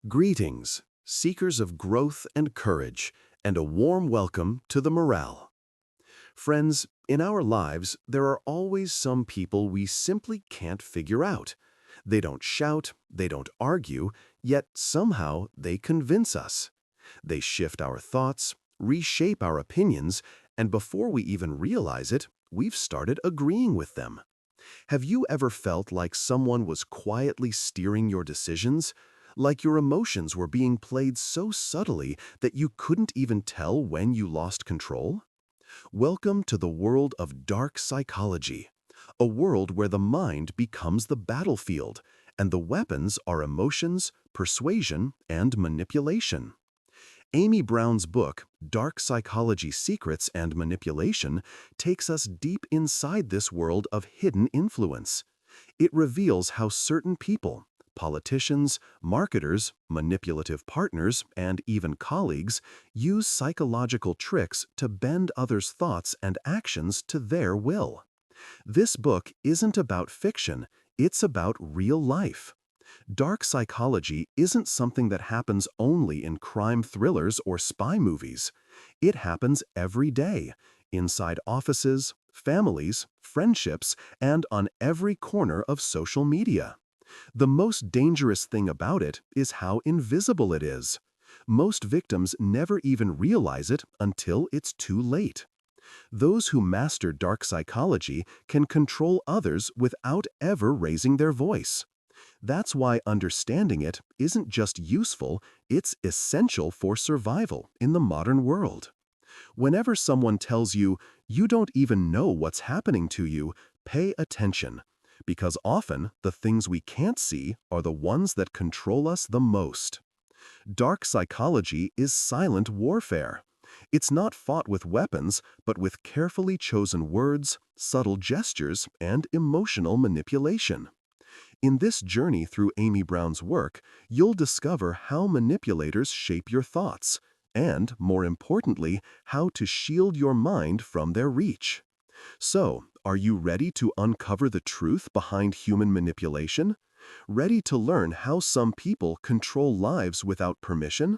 Greetings, seekers of growth and courage, and a warm welcome to the morale. Friends, in our lives, there are always some people we simply can't figure out. They don't shout, they don't argue, yet somehow they convince us. They shift our thoughts, reshape our opinions, and before we even realize it, we've started agreeing with them. Have you ever felt like someone was quietly steering your decisions? Like your emotions were being played so subtly that you couldn't even tell when you lost control? Welcome to the world of dark psychology, a world where the mind becomes the battlefield, and the weapons are emotions, persuasion, and manipulation. Amy Brown's book, Dark Psychology Secrets and Manipulation, takes us deep inside this world of hidden influence. It reveals how certain people, politicians, marketers, manipulative partners, and even colleagues, use psychological tricks to bend others' thoughts and actions to their will. This book isn't about fiction, it's about real life. Dark psychology isn't something that happens only in crime thrillers or spy movies. It happens every day, inside offices, families, friendships, and on every corner of social media. The most dangerous thing about it is how invisible it is. Most victims never even realize it until it's too late. Those who master dark psychology can control others without ever raising their voice. That's why understanding it isn't just useful, it's essential for survival in the modern world. Whenever someone tells you, you don't even know what's happening to you, pay attention. Because often, the things we can't see are the ones that control us the most. Dark psychology is silent warfare. It's not fought with weapons, but with carefully chosen words, subtle gestures, and emotional manipulation. In this journey through Amy Brown's work, you'll discover how manipulators shape your thoughts, and, more importantly, how to shield your mind from their reach. So, are you ready to uncover the truth behind human manipulation? Ready to learn how some people control lives without permission?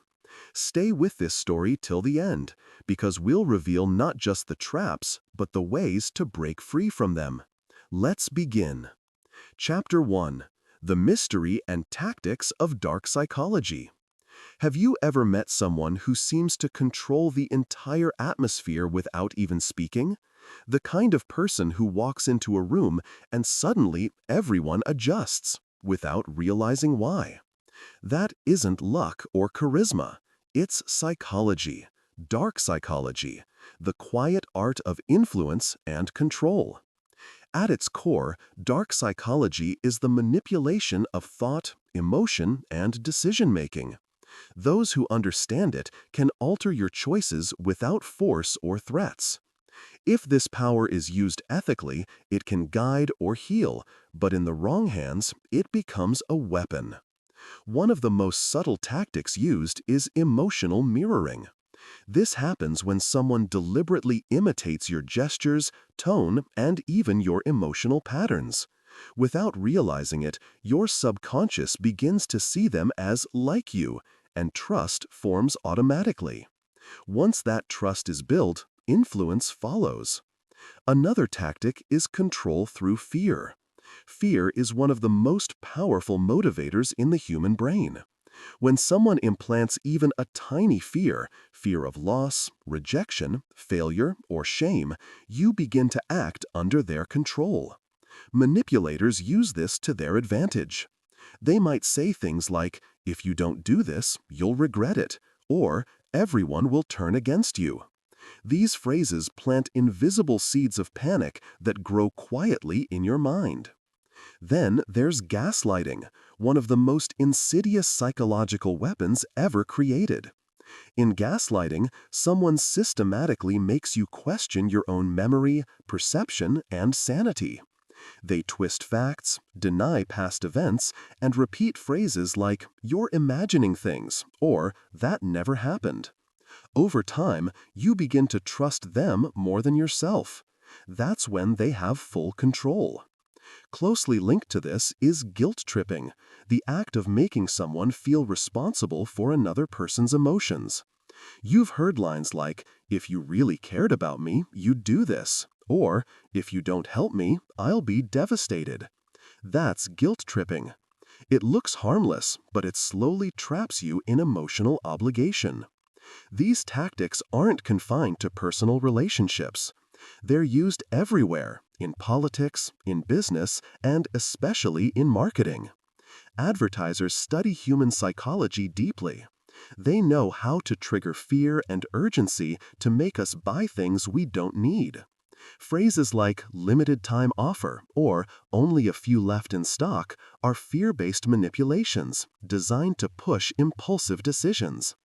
Stay with this story till the end, because we'll reveal not just the traps, but the ways to break free from them. Let's begin. Chapter 1. The Mystery and Tactics of Dark Psychology. Have you ever met someone who seems to control the entire atmosphere without even speaking? The kind of person who walks into a room and suddenly everyone adjusts, without realizing why. That isn't luck or charisma. It's psychology, dark psychology, the quiet art of influence and control. At its core, dark psychology is the manipulation of thought, emotion, and decision-making. Those who understand it can alter your choices without force or threats. If this power is used ethically, it can guide or heal, but in the wrong hands, it becomes a weapon. One of the most subtle tactics used is emotional mirroring. This happens when someone deliberately imitates your gestures, tone, and even your emotional patterns. Without realizing it, your subconscious begins to see them as like you, and trust forms automatically. Once that trust is built, influence follows. Another tactic is control through fear. Fear is one of the most powerful motivators in the human brain. When someone implants even a tiny fear, fear of loss, rejection, failure, or shame, you begin to act under their control. Manipulators use this to their advantage. They might say things like, "If you don't do this, you'll regret it," or "Everyone will turn against you." These phrases plant invisible seeds of panic that grow quietly in your mind. Then there's gaslighting, one of the most insidious psychological weapons ever created. In gaslighting, someone systematically makes you question your own memory, perception, and sanity. They twist facts, deny past events, and repeat phrases like, "You're imagining things," or "That never happened." Over time, you begin to trust them more than yourself. That's when they have full control. Closely linked to this is guilt tripping, the act of making someone feel responsible for another person's emotions. You've heard lines like, "If you really cared about me, you'd do this," or "If you don't help me, I'll be devastated." That's guilt tripping. It looks harmless, but it slowly traps you in emotional obligation. These tactics aren't confined to personal relationships. They're used everywhere, in politics, in business, and especially in marketing. Advertisers study human psychology deeply. They know how to trigger fear and urgency to make us buy things we don't need. Phrases like limited time offer or only a few left in stock are fear-based manipulations designed to push impulsive decisions.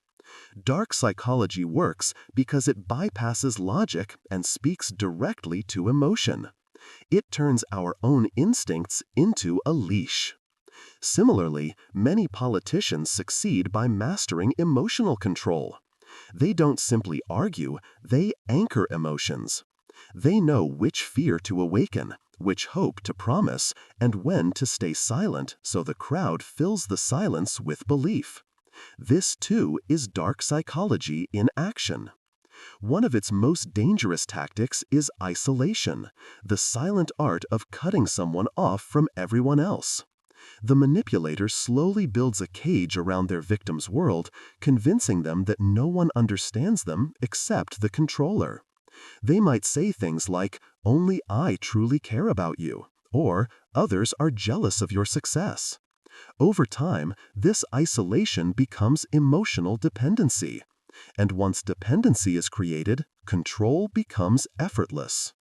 Dark psychology works because it bypasses logic and speaks directly to emotion. It turns our own instincts into a leash. Similarly, many politicians succeed by mastering emotional control. They don't simply argue, they anchor emotions. They know which fear to awaken, which hope to promise, and when to stay silent so the crowd fills the silence with belief. This, too, is dark psychology in action. One of its most dangerous tactics is isolation, the silent art of cutting someone off from everyone else. The manipulator slowly builds a cage around their victim's world, convincing them that no one understands them except the controller. They might say things like, "Only I truly care about you," or "Others are jealous of your success." Over time, this isolation becomes emotional dependency. And once dependency is created, control becomes effortless.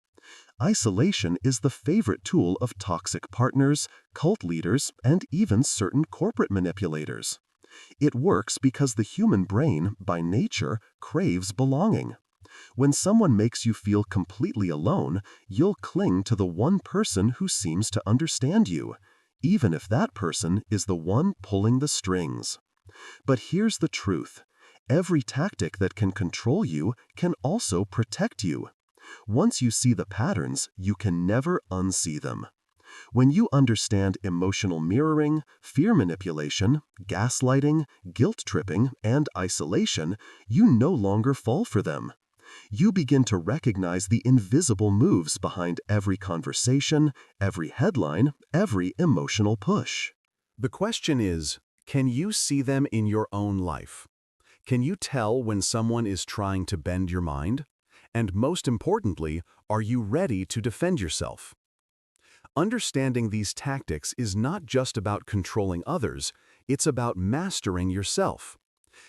Isolation is the favorite tool of toxic partners, cult leaders, and even certain corporate manipulators. It works because the human brain, by nature, craves belonging. When someone makes you feel completely alone, you'll cling to the one person who seems to understand you, even if that person is the one pulling the strings. But here's the truth. Every tactic that can control you can also protect you. Once you see the patterns, you can never unsee them. When you understand emotional mirroring, fear manipulation, gaslighting, guilt tripping, and isolation, you no longer fall for them. You begin to recognize the invisible moves behind every conversation, every headline, every emotional push. The question is, can you see them in your own life? Can you tell when someone is trying to bend your mind? And most importantly, are you ready to defend yourself? Understanding these tactics is not just about controlling others, it's about mastering yourself.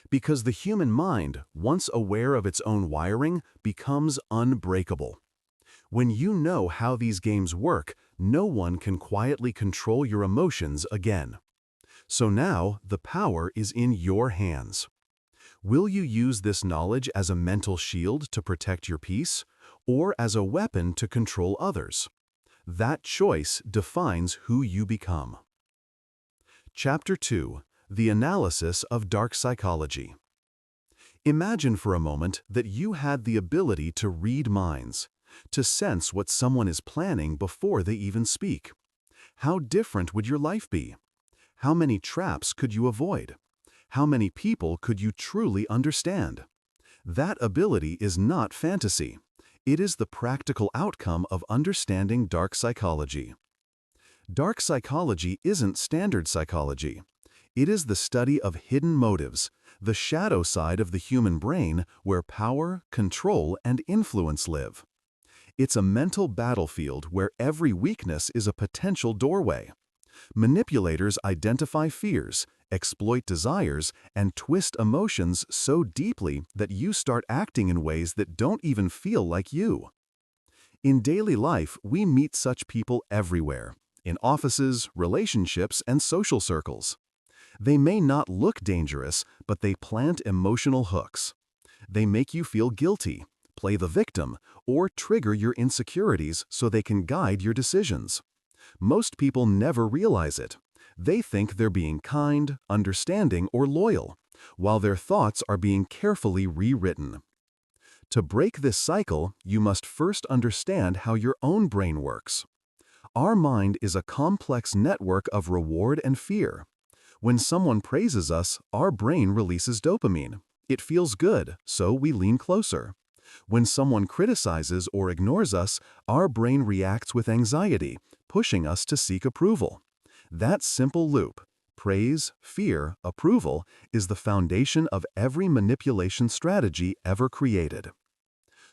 Because the human mind, once aware of its own wiring, becomes unbreakable. When you know how these games work, no one can quietly control your emotions again. So now, the power is in your hands. Will you use this knowledge as a mental shield to protect your peace, or as a weapon to control others? That choice defines who you become. Chapter 2. The Analysis of Dark Psychology. Imagine for a moment that you had the ability to read minds, to sense what someone is planning before they even speak. How different would your life be? How many traps could you avoid? How many people could you truly understand? That ability is not fantasy. It is the practical outcome of understanding dark psychology. Dark psychology isn't standard psychology. It is the study of hidden motives, the shadow side of the human brain where power, control, and influence live. It's a mental battlefield where every weakness is a potential doorway. Manipulators identify fears, exploit desires, and twist emotions so deeply that you start acting in ways that don't even feel like you. In daily life, we meet such people everywhere, in offices, relationships, and social circles. They may not look dangerous, but they plant emotional hooks. They make you feel guilty, play the victim, or trigger your insecurities so they can guide your decisions. Most people never realize it. They think they're being kind, understanding, or loyal, while their thoughts are being carefully rewritten. To break this cycle, you must first understand how your own brain works. Our mind is a complex network of reward and fear. When someone praises us, our brain releases dopamine. It feels good, so we lean closer. When someone criticizes or ignores us, our brain reacts with anxiety, pushing us to seek approval. That simple loop, praise, fear, approval, is the foundation of every manipulation strategy ever created.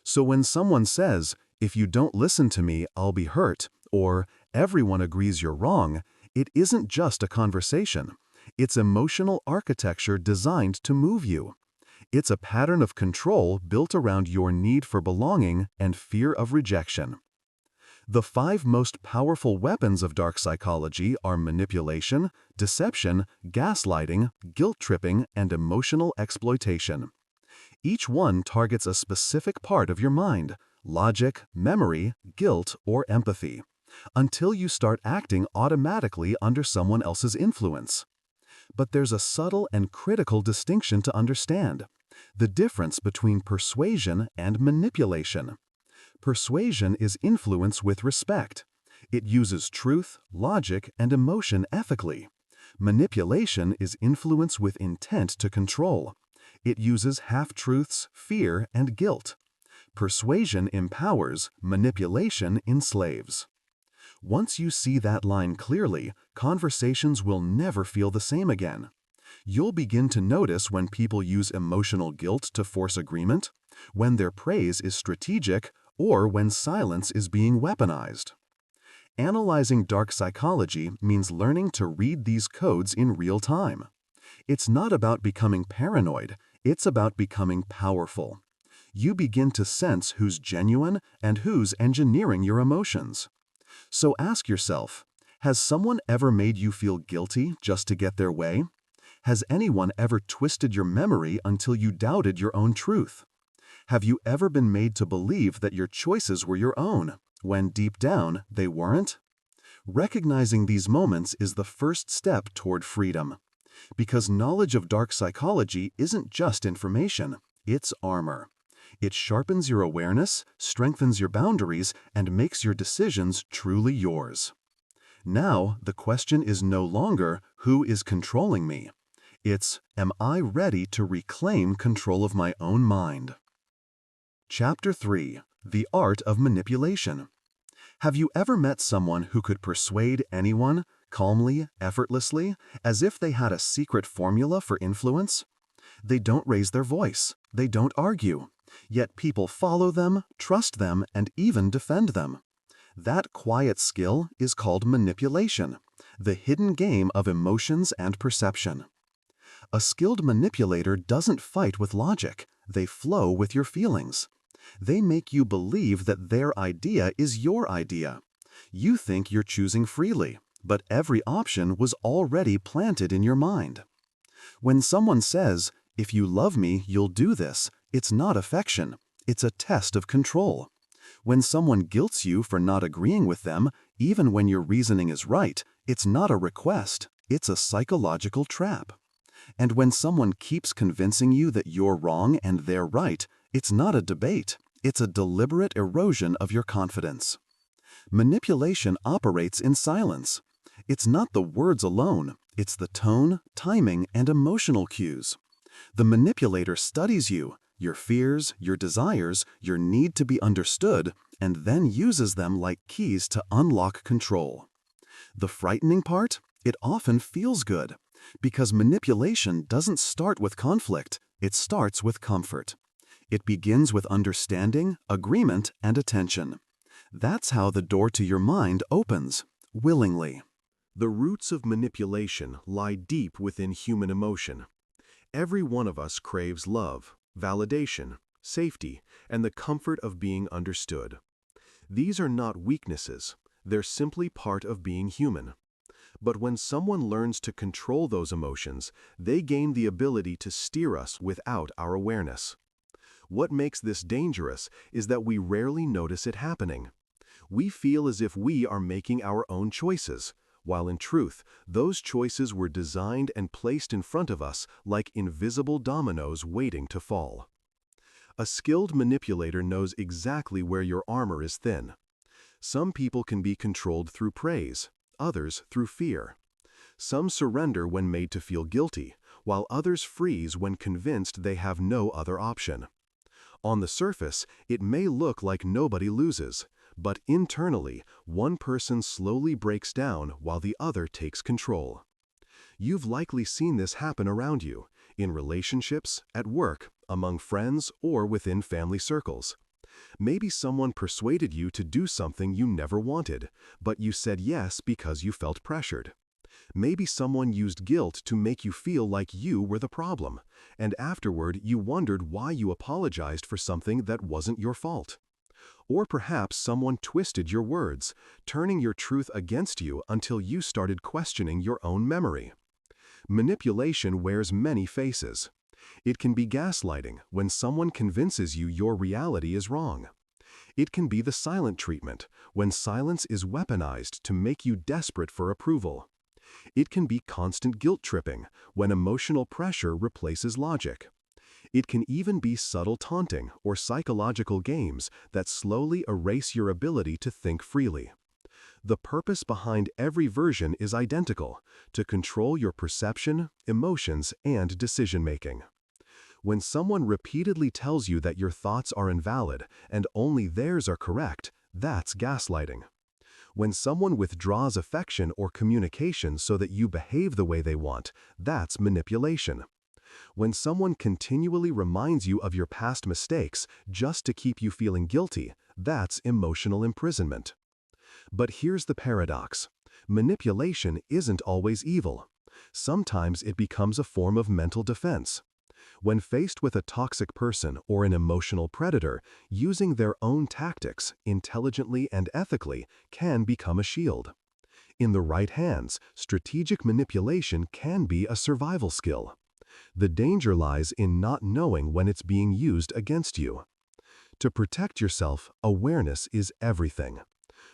So when someone says, "If you don't listen to me, I'll be hurt," or "Everyone agrees you're wrong," it isn't just a conversation. It's emotional architecture designed to move you. It's a pattern of control built around your need for belonging and fear of rejection. The 5 most powerful weapons of dark psychology are manipulation, deception, gaslighting, guilt-tripping, and emotional exploitation. Each one targets a specific part of your mind: logic, memory, guilt, or empathy, until you start acting automatically under someone else's influence. But there's a subtle and critical distinction to understand: the difference between persuasion and manipulation. Persuasion is influence with respect. It uses truth, logic, and emotion ethically. Manipulation is influence with intent to control. It uses half-truths, fear, and guilt. Persuasion empowers, manipulation enslaves. Once you see that line clearly, conversations will never feel the same again. You'll begin to notice when people use emotional guilt to force agreement, when their praise is strategic, or when silence is being weaponized. Analyzing dark psychology means learning to read these codes in real time. It's not about becoming paranoid, it's about becoming powerful. You begin to sense who's genuine and who's engineering your emotions. So ask yourself, has someone ever made you feel guilty just to get their way? Has anyone ever twisted your memory until you doubted your own truth? Have you ever been made to believe that your choices were your own, when deep down they weren't? Recognizing these moments is the first step toward freedom. Because knowledge of dark psychology isn't just information, it's armor. It sharpens your awareness, strengthens your boundaries, and makes your decisions truly yours. Now, the question is no longer, who is controlling me? It's, am I ready to reclaim control of my own mind? Chapter 3. The Art of Manipulation. Have you ever met someone who could persuade anyone, calmly, effortlessly, as if they had a secret formula for influence? They don't raise their voice, they don't argue, yet people follow them, trust them, and even defend them. That quiet skill is called manipulation, the hidden game of emotions and perception. A skilled manipulator doesn't fight with logic, they flow with your feelings. They make you believe that their idea is your idea. You think you're choosing freely, but every option was already planted in your mind. When someone says, "If you love me, you'll do this," it's not affection, it's a test of control. When someone guilts you for not agreeing with them, even when your reasoning is right, it's not a request, it's a psychological trap. And when someone keeps convincing you that you're wrong and they're right, it's not a debate, it's a deliberate erosion of your confidence. Manipulation operates in silence. It's not the words alone, it's the tone, timing, and emotional cues. The manipulator studies you, your fears, your desires, your need to be understood, and then uses them like keys to unlock control. The frightening part? It often feels good, because manipulation doesn't start with conflict, it starts with comfort. It begins with understanding, agreement, and attention. That's how the door to your mind opens, willingly. The roots of manipulation lie deep within human emotion. Every one of us craves love, validation, safety, and the comfort of being understood. These are not weaknesses, they're simply part of being human. But when someone learns to control those emotions, they gain the ability to steer us without our awareness. What makes this dangerous is that we rarely notice it happening. We feel as if we are making our own choices, while in truth, those choices were designed and placed in front of us like invisible dominoes waiting to fall. A skilled manipulator knows exactly where your armor is thin. Some people can be controlled through praise, others through fear. Some surrender when made to feel guilty, while others freeze when convinced they have no other option. On the surface, it may look like nobody loses, but internally, one person slowly breaks down while the other takes control. You've likely seen this happen around you, in relationships, at work, among friends, or within family circles. Maybe someone persuaded you to do something you never wanted, but you said yes because you felt pressured. Maybe someone used guilt to make you feel like you were the problem, and afterward you wondered why you apologized for something that wasn't your fault. Or perhaps someone twisted your words, turning your truth against you until you started questioning your own memory. Manipulation wears many faces. It can be gaslighting, when someone convinces you your reality is wrong. It can be the silent treatment, when silence is weaponized to make you desperate for approval. It can be constant guilt tripping, when emotional pressure replaces logic. It can even be subtle taunting or psychological games that slowly erase your ability to think freely. The purpose behind every version is identical: to control your perception, emotions, and decision-making. When someone repeatedly tells you that your thoughts are invalid and only theirs are correct, that's gaslighting. When someone withdraws affection or communication so that you behave the way they want, that's manipulation. When someone continually reminds you of your past mistakes just to keep you feeling guilty, that's emotional imprisonment. But here's the paradox: manipulation isn't always evil. Sometimes it becomes a form of mental defense. When faced with a toxic person or an emotional predator, using their own tactics, intelligently and ethically, can become a shield. In the right hands, strategic manipulation can be a survival skill. The danger lies in not knowing when it's being used against you. To protect yourself, awareness is everything.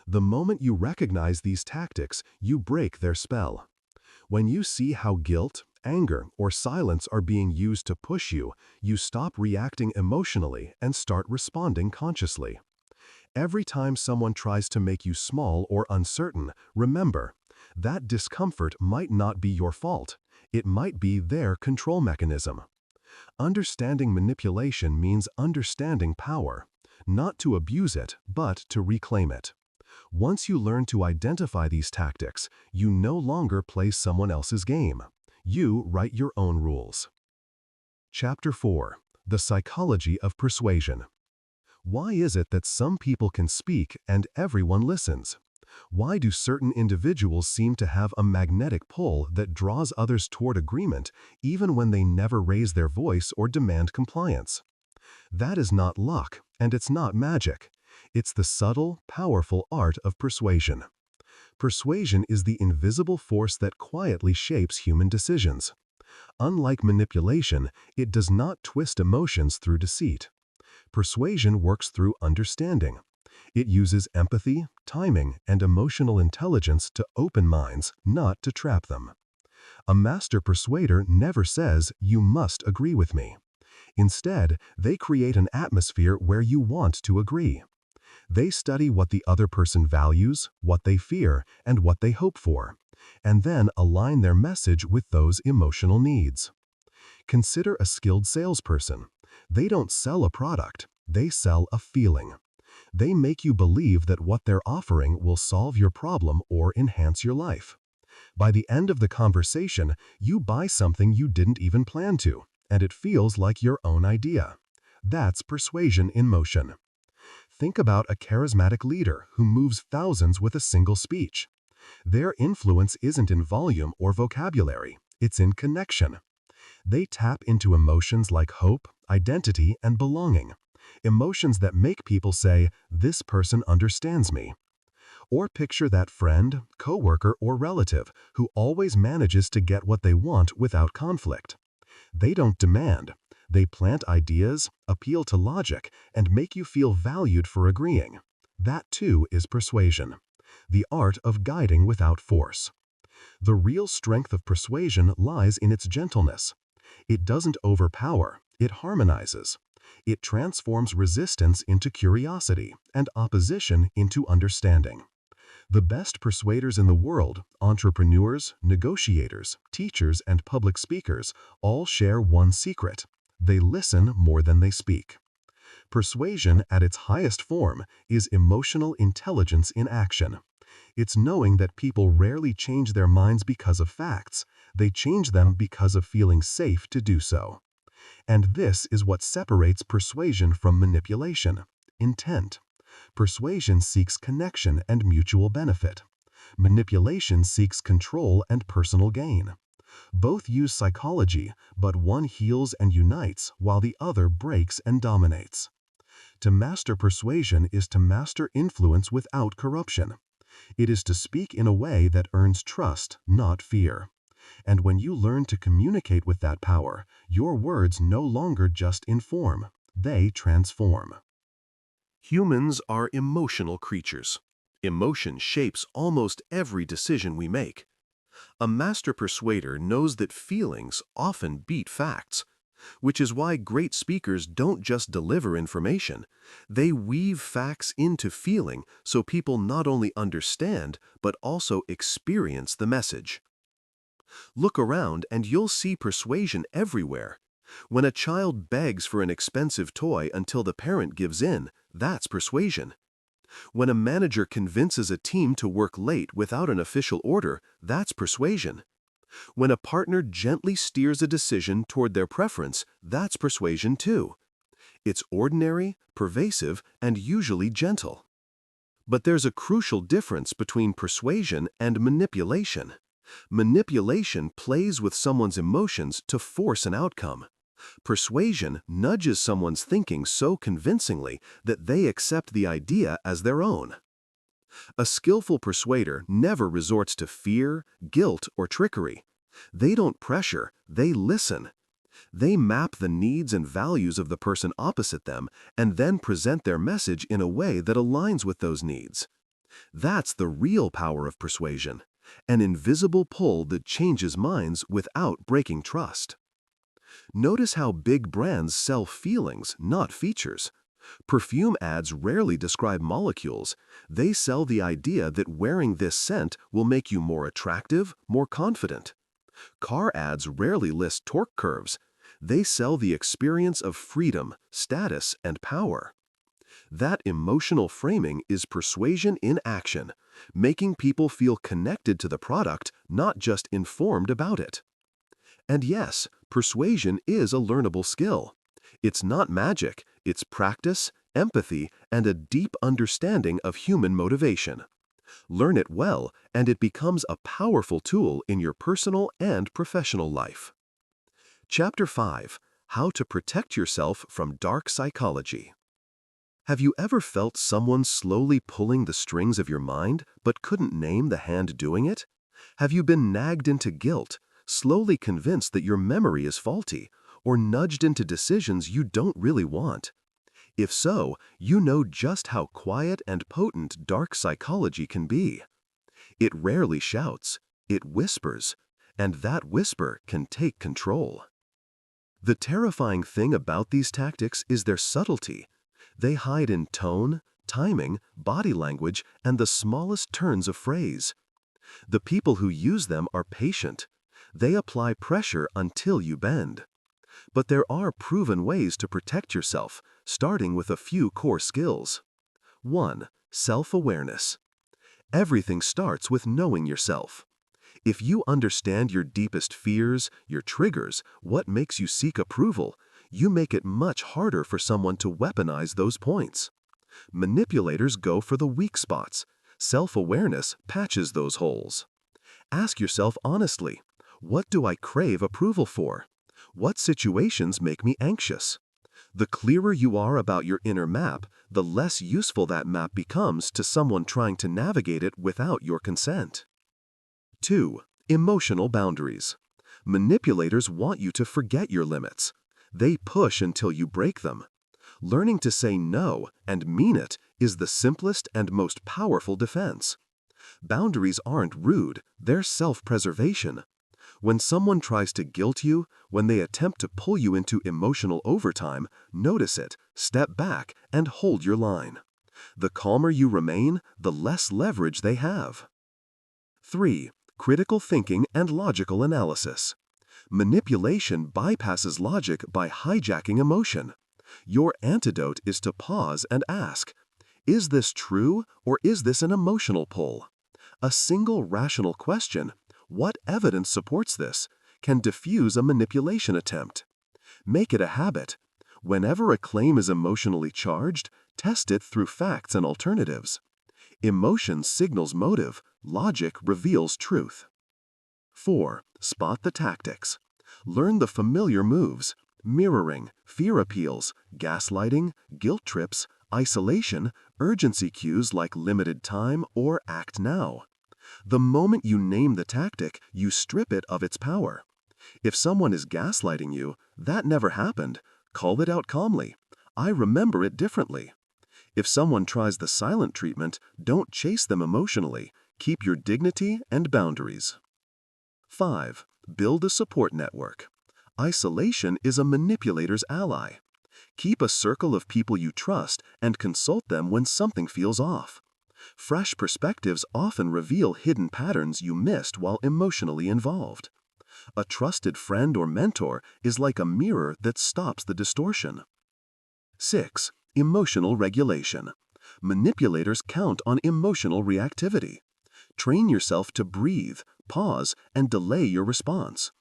The moment you recognize these tactics, you break their spell. When you see how guilt, anger, or silence are being used to push you, you stop reacting emotionally and start responding consciously. Every time someone tries to make you small or uncertain, remember, that discomfort might not be your fault. It might be their control mechanism. Understanding manipulation means understanding power, not to abuse it, but to reclaim it. Once you learn to identify these tactics, you no longer play someone else's game. You write your own rules. Chapter 4: The Psychology of Persuasion. Why is it that some people can speak and everyone listens? Why do certain individuals seem to have a magnetic pull that draws others toward agreement even when they never raise their voice or demand compliance? That is not luck, and it's not magic. It's the subtle, powerful art of persuasion. Persuasion is the invisible force that quietly shapes human decisions. Unlike manipulation, it does not twist emotions through deceit. Persuasion works through understanding. It uses empathy, timing, and emotional intelligence to open minds, not to trap them. A master persuader never says, "You must agree with me." Instead, they create an atmosphere where you want to agree. They study what the other person values, what they fear, and what they hope for, and then align their message with those emotional needs. Consider a skilled salesperson. They don't sell a product, they sell a feeling. They make you believe that what they're offering will solve your problem or enhance your life. By the end of the conversation, you buy something you didn't even plan to, and it feels like your own idea. That's persuasion in motion. Think about a charismatic leader who moves thousands with a single speech. Their influence isn't in volume or vocabulary, it's in connection. They tap into emotions like hope, identity, and belonging. Emotions that make people say, "This person understands me." Or picture that friend, coworker, or relative who always manages to get what they want without conflict. They don't demand. They plant ideas, appeal to logic, and make you feel valued for agreeing. That too is persuasion, the art of guiding without force. The real strength of persuasion lies in its gentleness. It doesn't overpower, it harmonizes. It transforms resistance into curiosity and opposition into understanding. The best persuaders in the world, entrepreneurs, negotiators, teachers, and public speakers, all share one secret. They listen more than they speak. Persuasion, at its highest form, is emotional intelligence in action. It's knowing that people rarely change their minds because of facts. They change them because of feeling safe to do so. And this is what separates persuasion from manipulation: intent. Persuasion seeks connection and mutual benefit. Manipulation seeks control and personal gain. Both use psychology, but one heals and unites while the other breaks and dominates. To master persuasion is to master influence without corruption. It is to speak in a way that earns trust, not fear. And when you learn to communicate with that power, your words no longer just inform, they transform. Humans are emotional creatures. Emotion shapes almost every decision we make. A master persuader knows that feelings often beat facts, which is why great speakers don't just deliver information. They weave facts into feeling so people not only understand but also experience the message. Look around and you'll see persuasion everywhere. When a child begs for an expensive toy until the parent gives in, that's persuasion. When a manager convinces a team to work late without an official order, that's persuasion. When a partner gently steers a decision toward their preference, that's persuasion too. It's ordinary, pervasive, and usually gentle. But there's a crucial difference between persuasion and manipulation. Manipulation plays with someone's emotions to force an outcome. Persuasion nudges someone's thinking so convincingly that they accept the idea as their own. A skillful persuader never resorts to fear, guilt, or trickery. They don't pressure, they listen. They map the needs and values of the person opposite them and then present their message in a way that aligns with those needs. That's the real power of persuasion, an invisible pull that changes minds without breaking trust. Notice how big brands sell feelings, not features. Perfume ads rarely describe molecules. They sell the idea that wearing this scent will make you more attractive, more confident. Car ads rarely list torque curves. They sell the experience of freedom, status, and power. That emotional framing is persuasion in action, making people feel connected to the product, not just informed about it. And yes, persuasion is a learnable skill. It's not magic, it's practice, empathy, and a deep understanding of human motivation. Learn it well, and it becomes a powerful tool in your personal and professional life. Chapter 5: How to Protect Yourself from Dark Psychology. Have you ever felt someone slowly pulling the strings of your mind, but couldn't name the hand doing it? Have you been nagged into guilt, slowly convinced that your memory is faulty, or nudged into decisions you don't really want? If so, you know just how quiet and potent dark psychology can be. It rarely shouts, it whispers, and that whisper can take control. The terrifying thing about these tactics is their subtlety. They hide in tone, timing, body language, and the smallest turns of phrase. The people who use them are patient. They apply pressure until you bend. But there are proven ways to protect yourself, starting with a few core skills. 1. Self-awareness. Everything starts with knowing yourself. If you understand your deepest fears, your triggers, what makes you seek approval, you make it much harder for someone to weaponize those points. Manipulators go for the weak spots. Self-awareness patches those holes. Ask yourself honestly, what do I crave approval for? What situations make me anxious? The clearer you are about your inner map, the less useful that map becomes to someone trying to navigate it without your consent. 2. Emotional boundaries. Manipulators want you to forget your limits. They push until you break them. Learning to say no and mean it is the simplest and most powerful defense. Boundaries aren't rude, they're self-preservation. When someone tries to guilt you, when they attempt to pull you into emotional overtime, notice it, step back, and hold your line. The calmer you remain, the less leverage they have. 3. Critical thinking and logical analysis. Manipulation bypasses logic by hijacking emotion. Your antidote is to pause and ask, is this true or is this an emotional pull? A single rational question, what evidence supports this, can diffuse a manipulation attempt. Make it a habit. Whenever a claim is emotionally charged, test it through facts and alternatives. Emotion signals motive, logic reveals truth. 4. Spot the tactics. Learn the familiar moves: mirroring, fear appeals, gaslighting, guilt trips, isolation, urgency cues like limited time or act now. The moment you name the tactic, you strip it of its power. If someone is gaslighting you, that never happened. Call it out calmly. I remember it differently. If someone tries the silent treatment, don't chase them emotionally. Keep your dignity and boundaries. 5. Build a support network. Isolation is a manipulator's ally. Keep a circle of people you trust and consult them when something feels off. Fresh perspectives often reveal hidden patterns you missed while emotionally involved. A trusted friend or mentor is like a mirror that stops the distortion. 6. Emotional regulation. Manipulators count on emotional reactivity. Train yourself to breathe, pause, and delay your response.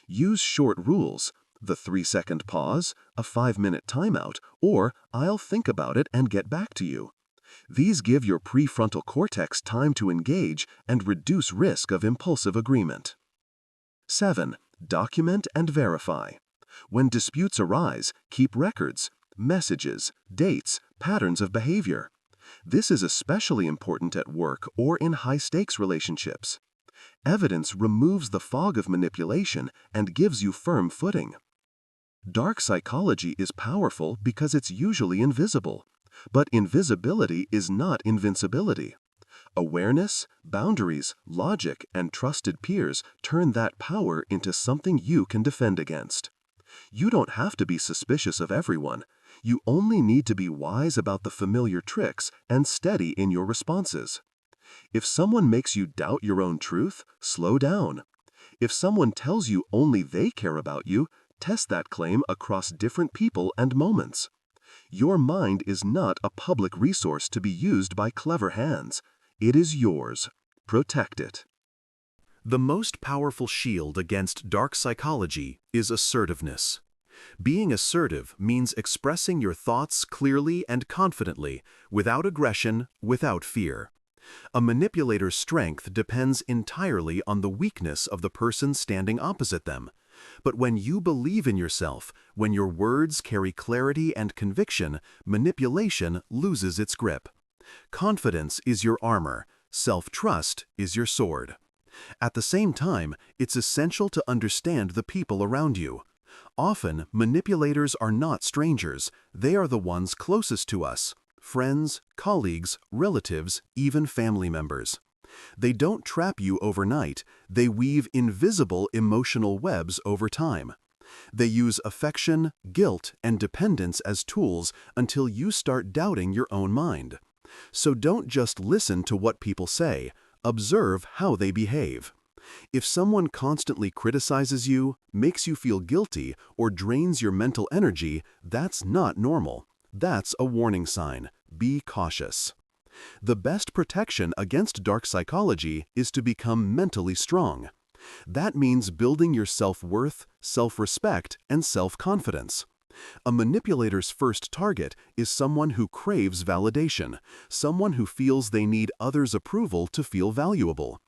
Use short rules: the 3-second pause, a 5-minute timeout, or I'll think about it and get back to you. These give your prefrontal cortex time to engage and reduce risk of impulsive agreement. 7. Document and verify. When disputes arise, keep records, messages, dates, patterns of behavior. This is especially important at work or in high-stakes relationships. Evidence removes the fog of manipulation and gives you firm footing. Dark psychology is powerful because it's usually invisible, but invisibility is not invincibility. Awareness, boundaries, logic, and trusted peers turn that power into something you can defend against. You don't have to be suspicious of everyone. You only need to be wise about the familiar tricks and steady in your responses. If someone makes you doubt your own truth, slow down. If someone tells you only they care about you, test that claim across different people and moments. Your mind is not a public resource to be used by clever hands. It is yours. Protect it. The most powerful shield against dark psychology is assertiveness. Being assertive means expressing your thoughts clearly and confidently, without aggression, without fear. A manipulator's strength depends entirely on the weakness of the person standing opposite them. But when you believe in yourself, when your words carry clarity and conviction, manipulation loses its grip. Confidence is your armor. Self-trust is your sword. At the same time, it's essential to understand the people around you. Often, manipulators are not strangers. They are the ones closest to us: friends, colleagues, relatives, even family members. They don't trap you overnight. They weave invisible emotional webs over time. They use affection, guilt, and dependence as tools until you start doubting your own mind. So don't just listen to what people say. Observe how they behave. If someone constantly criticizes you, makes you feel guilty, or drains your mental energy, that's not normal. That's a warning sign. Be cautious. The best protection against dark psychology is to become mentally strong. That means building your self-worth, self-respect, and self-confidence. A manipulator's first target is someone who craves validation, someone who feels they need others' approval to feel valuable.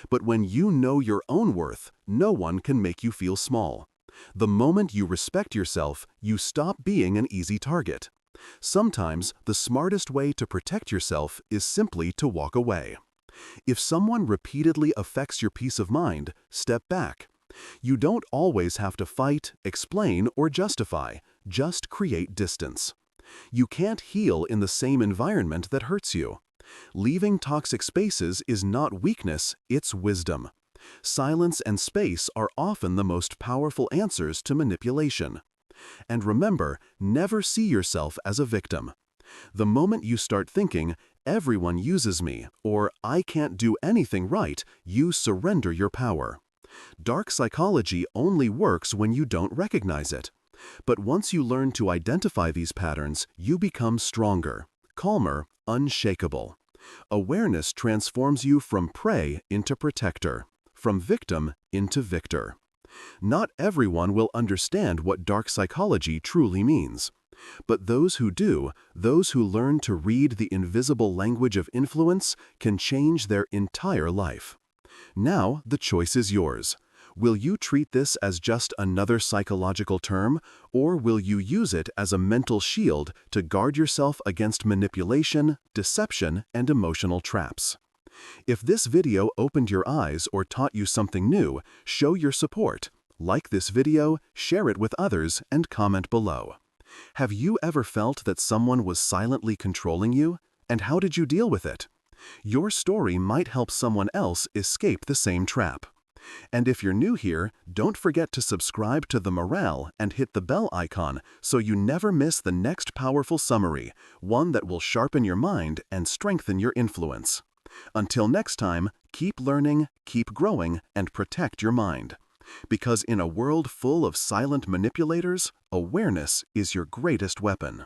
But when you know your own worth, no one can make you feel small. The moment you respect yourself, you stop being an easy target. Sometimes the smartest way to protect yourself is simply to walk away. If someone repeatedly affects your peace of mind, step back. You don't always have to fight, explain, or justify. Just create distance. You can't heal in the same environment that hurts you. Leaving toxic spaces is not weakness, it's wisdom. Silence and space are often the most powerful answers to manipulation. And remember, never see yourself as a victim. The moment you start thinking, "Everyone uses me," or "I can't do anything right," you surrender your power. Dark psychology only works when you don't recognize it. But once you learn to identify these patterns, you become stronger, calmer, unshakable. Awareness transforms you from prey into protector, from victim into victor. Not everyone will understand what dark psychology truly means. But those who do, those who learn to read the invisible language of influence, can change their entire life. Now, the choice is yours. Will you treat this as just another psychological term, or will you use it as a mental shield to guard yourself against manipulation, deception, and emotional traps? If this video opened your eyes or taught you something new, show your support. Like this video, share it with others, and comment below. Have you ever felt that someone was silently controlling you? And how did you deal with it? Your story might help someone else escape the same trap. And if you're new here, don't forget to subscribe to The Morale and hit the bell icon so you never miss the next powerful summary, one that will sharpen your mind and strengthen your influence. Until next time, keep learning, keep growing, and protect your mind. Because in a world full of silent manipulators, awareness is your greatest weapon.